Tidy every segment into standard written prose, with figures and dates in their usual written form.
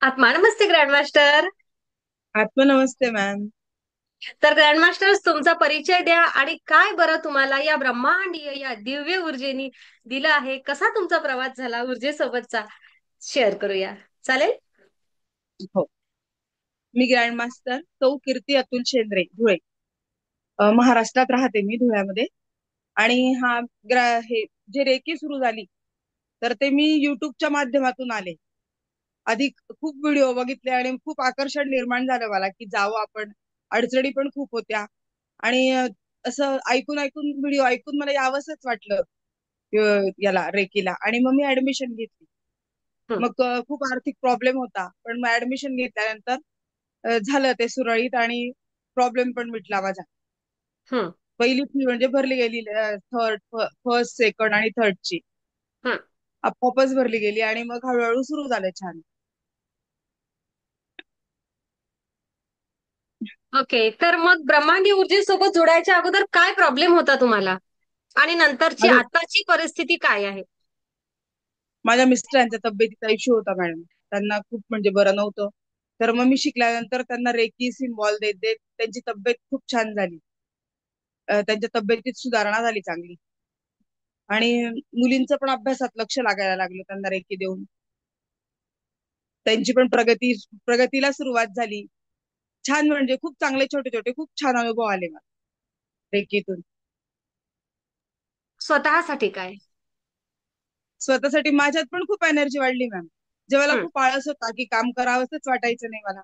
आत्मा नमस्ते grandmaster. आत्मनमस्ते ma'am. तर grandmaster तुमचा परिचय द्या आणि काय बरं तुम्हाला या ब्रह्मांडीय या दिव्य ऊर्जेनी दिलं आहे, कसा तुमचा प्रवास झाला ऊर्जेसोबतचा शेअर करूया. चालेल? हो. मी ग्रँड मास्टर सौ कीर्ती अतुल शेंद्रे, धुळे. महाराष्ट्रात राहते मी, धुळ्यामध्ये. आणि हा हे जे रेकी सुरू झाली, तर ते मी युट्यूबच्या माध्यमातून आले. आधी खूप व्हिडिओ बघितले आणि खूप आकर्षण निर्माण झालं मला की जावं आपण. अडचणी पण खूप होत्या. आणि असं ऐकून ऐकून व्हिडिओ ऐकून मला यावंसच वाटलं याला रेकीला, आणि मग मी ऍडमिशन घेतली. हं, मग खूप आर्थिक प्रॉब्लेम होता, पण मग ऍडमिशन घेतल्यानंतर झालं ते सुरळीत, आणि प्रॉब्लेम पण मिटला माझा. हं, पहिली फी म्हणजे भरली गेली, थर्ड, फर्स्ट, सेकंड आणि थर्डची हं. आपोआपच भरली गेली, आणि मग हळूहळू सुरू झालं छान. ओके. तर मग ब्रह्मांडीय ऊर्जेसोबत जोडायच्या अगोदर काय प्रॉब्लेम होता तुम्हाला आणि नंतरची माझ्या आताची परिस्थिती काय आहे? माझ्या मिस्टरांच्या तब्येतीचा इश्यू होता मॅडम. त्यांना खूप म्हणजे बरं नव्हतं. तर मग मी शिकल्यानंतर त्यांना रेकी सिम्बॉल देत देत त्यांची तब्येत खूप छान झाली. त्यांच्या तब्येतीत सुधारणा झाली चांगली. आणि मुलींचं पण अभ्यासात लक्ष लागायला लागलं त्यांना रेकी देऊन. त्यांची पण प्रगतीला सुरुवात झाली. छान, म्हणजे खूप चांगले छोटे छोटे खूप छान अनुभव आले मला रेकीतून. स्वतःसाठी काय? स्वतःसाठी माझ्यात पण खूप एनर्जी वाढली मॅम. जेव्हा मला हं, खूप आळस होता की काम करावंसच वाटायचं नाही मला.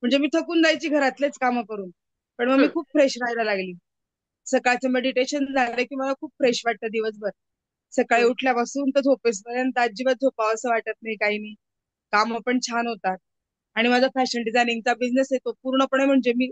म्हणजे मी थकून जायची घरातलेच कामं करून. पण मग मी हं, खूप फ्रेश राहायला लागली. सकाळचं मेडिटेशन झालं की मला खूप फ्रेश वाटतं दिवसभर. सकाळी हं. उठल्यापासून तर झोपेपर्यंत अजिबात झोपावं असं वाटत नाही, काही नाही. कामं पण छान होतात. आणि माझा फॅशन डिझायनिंगचा बिझनेस आहे, तो पूर्णपणे म्हणजे मी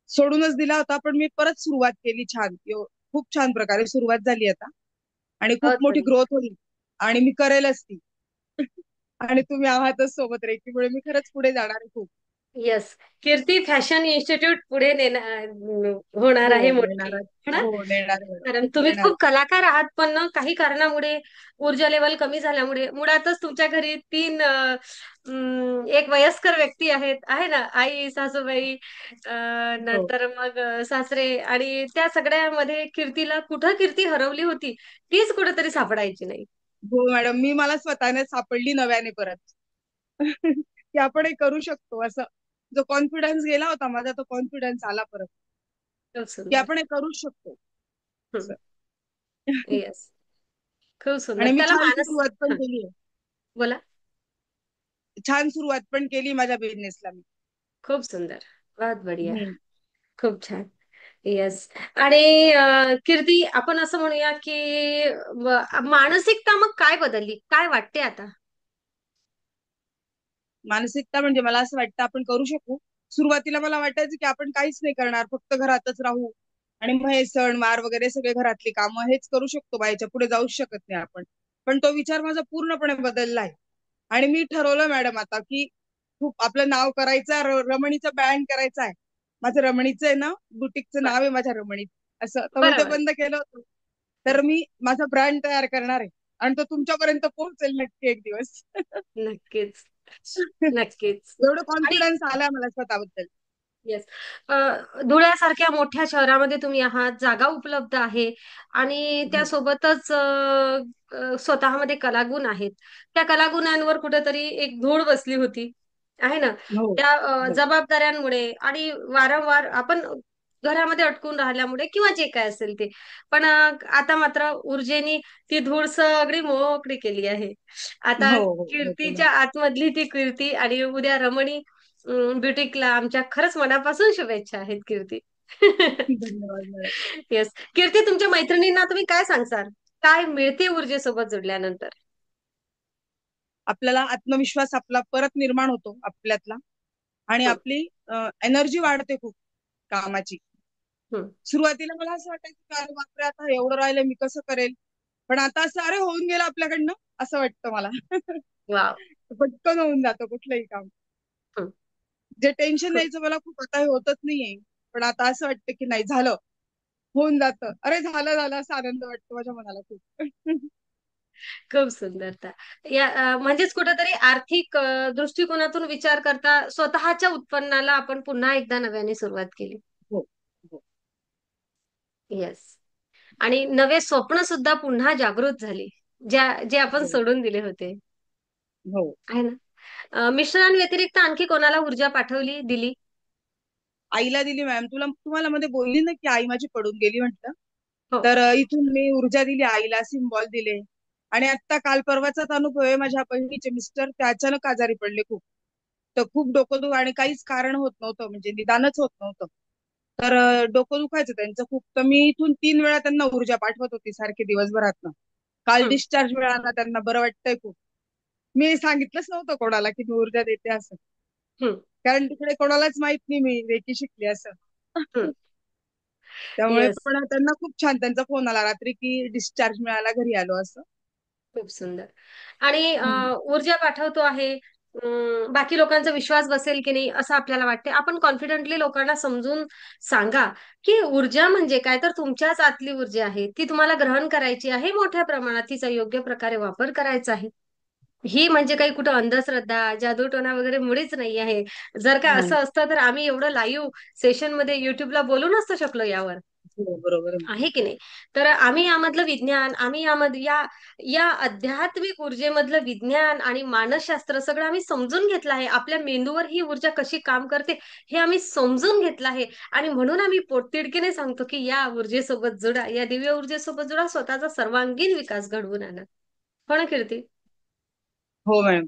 सोडूनच दिला होता, पण मी परत सुरुवात केली छान. खूप छान प्रकारे सुरुवात झाली आता. आणि खूप बहुत मोठी बढिया. ग्रोथ होईल. आणि मी करेलच ती. आणि तुम्ही आहातच सोबत रेकीमुळे मी खरंच पुढे जाणार आहे खूप. येस. कीर्ती फॅशन इन्स्टिट्यूट पुढे होणार हो, आहे मोठी. नेणार. है ना? हो, नेणार मॅडम. कारण तुम्ही नेणार. खूप कलाकार आहात, पण ना काही कारणामुळे ऊर्जा लेवल कमी झाल्यामुळे मुळातच तुमच्या घरी एक वयस्कर व्यक्ती आहेत, आहे ना? आई, सासूबाई, हो. नंतर मग सासरे, आणि त्या सगळ्यामध्ये कीर्तीला कुठं कीर्ती हरवली होती, तीच कुठेतरी सापडायची नाही. हो मॅडम, मी मला स्वतःने सापडली नव्याने परत. की आपण हे करू शकतो असं. जो कॉन्फिडन्स गेला होता माझा, तो कॉन्फिडन्स आला परत. खूप की सुंदर. आपण हे करू शकतो असं. येस. खूप सुंदर. आणि मी त्याला छान मानस सुरुवात पण हं, केली आहे. बोला. छान सुरुवात पण केली माझ्या बिझनेसला मी. खूप सुंदर. बहुत बढिया. हम्म. खूप छान. येस. आणि कीर्ती, आपण असं म्हणूया की मानसिकता मग काय बदलली? काय वाटते आता? मानसिकता म्हणजे मला असं वाटतं आपण करू शकू. सुरुवातीला मला वाटायचं की आपण काहीच नाही करणार, फक्त घरातच राहू. आणि मग हे सण वार वगैरे सगळे घरातली कामं हेच करू शकतो, बायच्या पुढे जाऊच शकत नाही आपण. पण तो विचार माझा पूर्णपणे बदलला आहे. आणि मी ठरवलं मॅडम आता की खूप आपलं नाव करायचं आहे, रमणीचं ब्रँड करायचं आहे. माझं रमणीचं आहे ना, बुटीकचं वा, नाव आहे माझ्या रमणीत. असं तर मी ते बरोबर. बंद केलं होतं. हं, तर मी माझा ब्रँड तयार करणार आहे. आणि तो तुमच्यापर्यंत पोहोचेल नक्की एक दिवस. नक्कीच. नक्कीच. एवढं आणि कॉन्फिडन्स आला मला स्वतःबद्दल. येस. धुळ्यासारख्या मोठ्या शहरामध्ये तुम्ही आहात, जागा उपलब्ध आहे आणि हो. त्यासोबतच स्वतःमध्ये कलागुण आहेत. त्या कलागुणांवर कुठेतरी एक धूळ बसली होती, आहे ना? हो. त्या हो. जबाबदाऱ्यांमुळे आणि वारंवार आपण घरामध्ये अटकून राहिल्यामुळे किंवा जे काय असेल ते. पण आता मात्र ऊर्जेनी ती धूळ सगळी मोकळी केली आहे. आता हो. हो तुला. कीर्तीच्या आतमधली ती कीर्ती आणि उद्या रमणी ब्युटिकला आमच्या खरंच मनापासून शुभेच्छा आहेत, कीर्ती. धन्यवाद मॅडम. येस. कीर्ती, तुमच्या मैत्रिणींना तुम्ही काय सांगसाल? काय मिळते ऊर्जेसोबत जोडल्यानंतर? आपल्याला आत्मविश्वास आपला परत निर्माण होतो आपल्यातला. आणि हं, आपली एनर्जी वाढते खूप कामाची. हं. सुरुवातीला मला असं वाटायचं की अरे बापरे, आता एवढं राहिलं मी कसं करेल. पण आता असं अरे होऊन गेलं आपल्याकडनं, असं वाटतं मला. वॉव! पटकन होऊन जातं कुठलंही काम. हं. जे टेन्शन खूप द्यायचं मला खूप आता हे होतच नाहीये. पण आता असं वाटतं की नाही झालं, होऊन जातं. अरे झालं झालं, असा आनंद वाटतो माझ्या मनाला खूप. खूप सुंदर. म्हणजेच कुठेतरी आर्थिक दृष्टिकोनातून विचार करता स्वतःच्या उत्पन्नाला आपण पुन्हा एकदा नव्याने सुरुवात केली. हो हो येस. आणि नवे स्वप्न सुद्धा पुन्हा जागृत झाली. जे आपण हो सोडून दिले होते. हो. आहे ना? मिस्टरांव्यतिरिक्त आणखी कोणाला ऊर्जा पाठवली, दिली? आईला दिली मॅम. तुम्हाला मध्ये बोलली ना की आई माझी पडून गेली म्हटलं. हो. तर इथून मी ऊर्जा दिली आईला, सिम्बॉल दिले. आणि आता काल परवाचाच अनुभव आहे, माझ्या बहिणीचे मिस्टर ते अचानक आजारी पडले खूप. तर खूप डोकं आणि काहीच कारण होत नव्हतं, म्हणजे निदानच होत नव्हतं. तर डोकं दुखायचं त्यांचं खूप. तर मी इथून 3 वेळा त्यांना ऊर्जा पाठवत होती सारखे दिवसभरातनं. काल हं, डिस्चार्ज मिळाला त्यांना, बरं वाटतंय खूप. मी सांगितलंच नव्हतं कोणाला की मी ऊर्जा देते असं, हं, कारण तिकडे कोणालाच माहित नाही मी रेकी शिकली असं. हं. त्यामुळे येस. पण त्यांना खूप छान त्यांचा फोन आला रात्री की डिस्चार्ज मिळाला, घरी आलो असं. खूप सुंदर. आणि हम्म. ऊर्जा पाठवतो आहे. बाकी लोकांचा विश्वास बसेल की नाही असं आपल्याला वाटते. आपण कॉन्फिडेंटली लोकांना समजून सांगा, की ऊर्जा म्हणजे काय, तर तुमच्याच आतली ऊर्जा आहे. ती तुम्हाला ग्रहण करायची आहे मोठ्या प्रमाणात. तिचा योग्य प्रकारे वापर करायचा आहे. ही म्हणजे काही कुठं अंधश्रद्धा, जादूटोणा वगैरे मुळीच नाही आहे. जर का असं नाही. असतं तर आम्ही एवढं लाईव्ह सेशनमध्ये युट्यूबला बोलू नसतो शकलो यावर. हो, बरोबर आहे. आहे की नाही? तर आम्ही यामधलं विज्ञान, आम्ही यामध्ये या या आध्यात्मिक ऊर्जेमधलं विज्ञान आणि मानसशास्त्र सगळं आम्ही समजून घेतलं आहे. आपल्या मेंदूवर ही ऊर्जा कशी काम करते हे आम्ही समजून घेतलं आहे. आणि म्हणून आम्ही पोटतिडकीने सांगतो, की या ऊर्जेसोबत जुडा, या दिव्य ऊर्जेसोबत जुडा, स्वतःचा सर्वांगीण विकास घडवून आणा. हो ना कीर्ती? हो मॅम.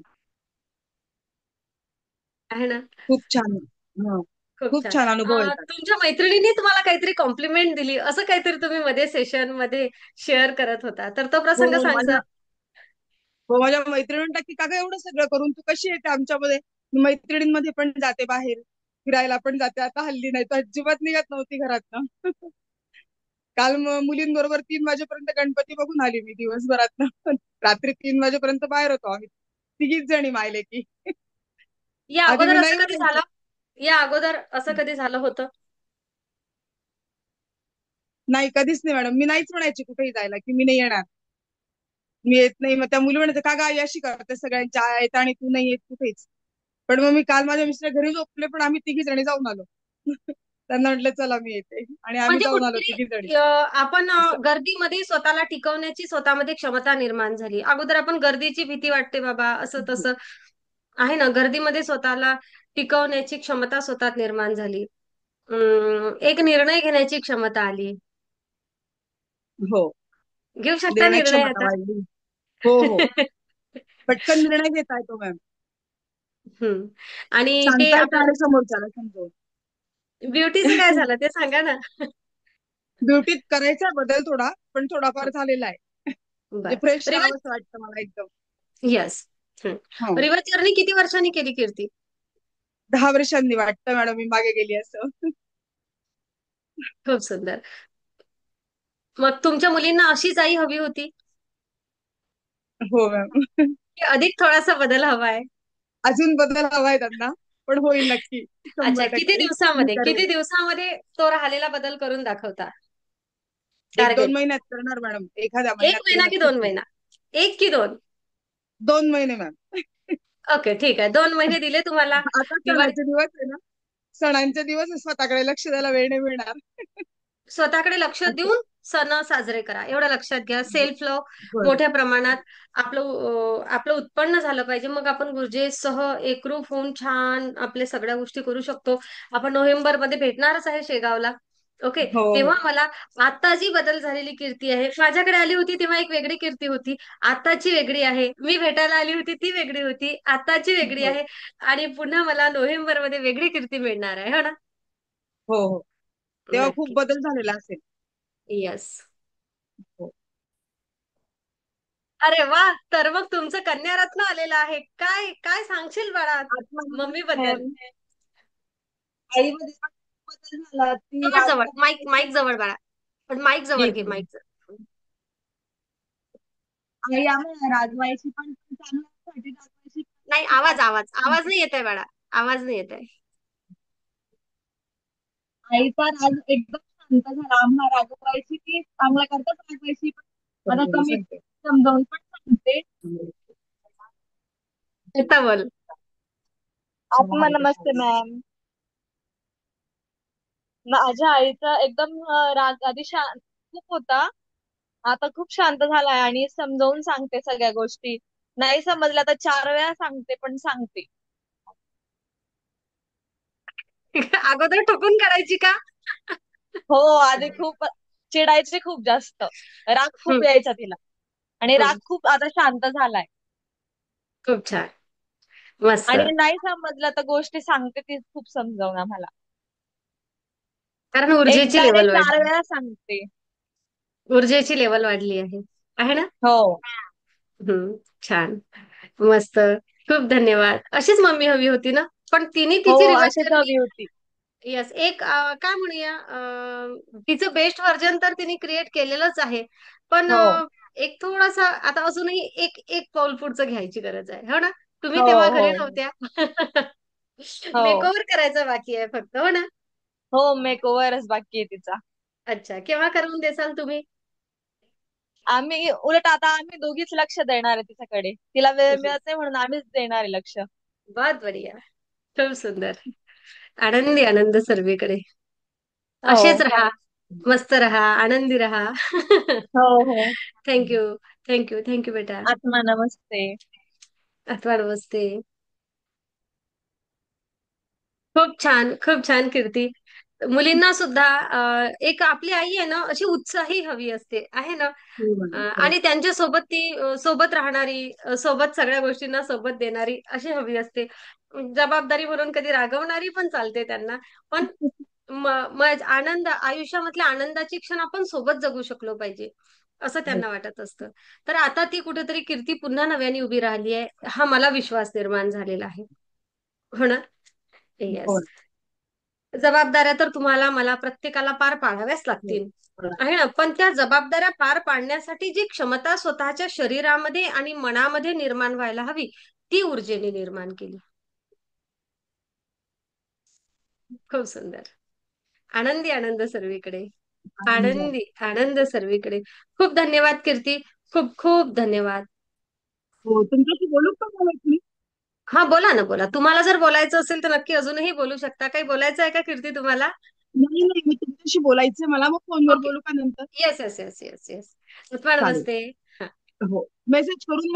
आहे ना? खूप छान. हा. खूप खूप छान. छान अनुभव येतात. तुमच्या मैत्रिणींनी तुम्हाला काहीतरी कॉम्प्लिमेंट दिली, असं काहीतरी तुम्ही मध्ये सेशनमध्ये शेअर करत होता. तर तो प्रसंग हो सांगसा. माझ्या हो माझ्या मैत्रिणींना की का ग एवढं सगळं करून तू कशी येते आमच्यामध्ये. मी मैत्रिणींमध्ये पण जाते बाहेर, फिरायला पण जाते. आता हल्ली नाही तर अजिबात निघत नव्हती घरातनं. काल मुलींबरोबर 3 वाजेपर्यंत गणपती बघून आली मी दिवसभरातनं. रात्री 3 वाजेपर्यंत बाहेर होतो आम्ही, तिघीच जणी मायले की. या आधी अगोदर मी असं नाही कधी म्हणायचे. झालं? या अगोदर असं कधी झालं होतं? नाही कधीच नाही मॅडम, मी नाहीच म्हणायची कुठेही जायला की मी नाही येणार, मी येत नाही. मग त्या मुली म्हणते का ग आई अशी करते, सगळ्यांच्या आया आहेत आणि तू नाही येत कुठेच. पण मग मी काल माझ्या मिस्टर घरी झोपले, पण आम्ही तिघी जणी जाऊन आलो. त्यांना म्हटलं चला मी येते, आणि आम्ही म्हणजे जाऊन आलो तिघी जणी. कुठेतरी आपण असं. गर्दीमध्ये स्वतःला टिकवण्याची स्वतःमध्ये क्षमता निर्माण झाली. अगोदर आपण गर्दीची भीती वाटते बाबा असं तसं आहे ना, गर्दीमध्ये स्वतःला टिकवण्याची क्षमता स्वतःत निर्माण झाली. एक निर्णय घेण्याची क्षमता आली. हो. घेऊ शकता निर्णय निर्णय क्षमता आता. वाढली. हो हो. पटकन निर्णय घेता येतो मॅम. हम्म. आणि ते सांगता येतं आपलं आणि समोरच्याला समजवून. ब्युटीचं काय झालं ते सांगा ना. ब्युटीत करायचा बदल थोडा, पण थोडाफार झालेला आहे. म्हणजे बर. Fresh reverse. राहावंसं वाटतं मला एकदम. येस. हा. रिवर्स जर्नी किती वर्षांनी केली कीर्ती? 10 वर्षांनी वाटतं मॅडम मी मागे गेली असं. खूप सुंदर. मग तुमच्या मुलींना अशीच आई हवी होती, हो मॅम. की अधिक थोडासा बदल हवाय? अजून बदल हवाय त्यांना, पण होईल नक्की, अच्छा, शंभर किती टक्के मी दिवसामध्ये करेन. किती दिवसामध्ये तो राहिलेला बदल करून दाखवता? 1-2 टार्गेट. महिन्यात करणार मॅडम, एखाद्या एक महिन्यात तरी महिना की नक्कीच 2 महिना? एक की दोन? 2 महिने मॅम. ओके, ठीक आहे. 2 महिने दिले तुम्हाला. आता दिवाळी. सणाचे दिवस आहे ना, सणांचे दिवस आहे, स्वतःकडे लक्ष द्यायला वेळ नाही मिळणार. स्वतःकडे लक्ष असं. देऊन सण साजरे करा. एवढं लक्षात घ्या. सेल्फ लव्ह बरं. मोठ्या प्रमाणात. आपलं उत्पन्न झालं पाहिजे. मग आपण ऊर्जेसह एकरूप होऊन छान आपल्या सगळ्या गोष्टी करू शकतो. आपण नोव्हेंबरमध्ये भेटणारच आहे शेगावला. ओके. हो तेव्हा हो मला आता जी बदल झालेली कीर्ती आहे, माझ्याकडे आली होती तेव्हा एक वेगळी कीर्ती होती. आताची वेगळी आहे. मी भेटायला आली होती ती वेगळी होती. आताची वेगळी हो आहे. आणि पुन्हा मला नोव्हेंबरमध्ये वेगळी कीर्ती मिळणार आहे. हो ना? हो हो. तेव्हा खूप नक्की. बदल झालेला असेल. येस. हो. अरे वा. तर मग तुमचं कन्यारत्न आलेलं आहे. काय काय सांगशील बाळा मम्मी बद्दल? आईमध्ये पण खूप बदल झाला. ती जवळ जवळ माईक राजमाता माईक जवळ बाळा. पण माईक जवळ घे, माईक जवळ. आई आम्हाला राजवायची पण चांगल्यासाठी राजवायची नाही, आवाज आवाज आवाज नाही येत आहे बाळा. आवाज नाही येत आहे. आईचा राग एकदम शांत झाला. आम्हाला रागवायची ती चांगला करताच रागवायची, पण आता कमी समजावून पण ते आता बोल. आत्मा नमस्ते मॅम. माझ्या आईचा एकदम राग आधी खूप होता. आता खूप शांत झालाय आणि समजावून सांगते सगळ्या गोष्टी. नाही समजल्या तर 4 वेळा सांगते, पण सांगते. अगोदर ठोकून काढायची का? हो, आधी खूप चिडायचे खूप जास्त. राग खूप हम्म, यायचा तिला. आणि राग हम्म. खूप आता शांत झालाय. खूप छान. मस्त. आणि नाही समजलं तर गोष्टी सांगते ती खूप समजावून आम्हाला. कारण ऊर्जेची एकदा नाही लेवल चार वाढली. वेळा सांगते. ऊर्जेची लेवल वाढली आहे. आहे ना? हो. छान. मस्त. खूप धन्यवाद. अशीच मम्मी हवी होती ना? पण तिने हो, तिची रिव्हर्स अशीच जर्नी. हवी होती. येस, एक काय म्हणूया, तिचं बेस्ट व्हर्जन तर तिने क्रिएट केलेलंच आहे. पण हो. एक थोडासा आता अजूनही एक एक पाऊल पुढचं घ्यायची गरज आहे. हो ना? तुम्ही हो. तेव्हा हो. घरी नव्हत्या. हो. मेकओव्हर करायचं बाकी आहे फक्त. हो ना? हो, मेकओव्हरच बाकी आहे तिचा. अच्छा. केव्हा करून देसाल तुम्ही? आम्ही उलट आता आम्ही दोघीच लक्ष देणार आहे तिच्याकडे. तिला वेळ मिळत नाही म्हणून आम्हीच देणार आहे लक्ष. बहुत बढिया. खूप सुंदर. आनंदी आनंद सर्वीकडे. असेच हो. राहा. मस्त राहा. आनंदी राहा. हो. हो. थँक्यू. थँक्यू. थँक्यू बेटा. आत्मा नमस्ते. अथवा नमस्ते. खूप छान, खूप छान कीर्ती. मुलींना सुद्धा एक आपली आई आहे ना, अशी उत्साही हवी असते, आहे ना? हो मॅम. आणि त्यांच्या सोबत ती सोबत राहणारी, सोबत सगळ्या गोष्टींना सोबत देणारी अशी हवी असते. जबाबदारी म्हणून कधी रागवणारी पण चालते त्यांना. पण आनंद आयुष्यामधल्या आनंदाची क्षण आपण सोबत जगू शकलो पाहिजे, असं त्यांना वाटत असतं. तर आता ती कुठेतरी कीर्ती पुन्हा नव्याने उभी राहिली आहे, हा मला विश्वास निर्माण झालेला आहे. हो ना? हो. येस. जबाबदाऱ्या तर तुम्हाला मला प्रत्येकाला पार पाडाव्याच लागतील. आहे ना? पण त्या जबाबदाऱ्या पार पाडण्यासाठी जी क्षमता स्वतःच्या शरीरामध्ये आणि मनामध्ये निर्माण व्हायला हवी, ती ऊर्जेने निर्माण केली. खूप सुंदर. आनंदी आनंद सर्वीकडे. आनंदी आनंद सर्वीकडे. खूप धन्यवाद कीर्ती. खूप खूप धन्यवाद. हो, तुमच्याशी बोलू का मला तुम्ही? हा, बोला ना, बोला. तुम्हाला जर बोलायचं असेल तर नक्की अजूनही बोलू शकता. काही बोलायचं आहे का कीर्ती तुम्हाला? नाही नाही, मी तुमच्याशी बोलायचंय मला. मग फोनवर ओके. बोलू का नंतर? Yes, yes, yes, yes, yes. चालेल. नमस्ते. हो, मेसेज करून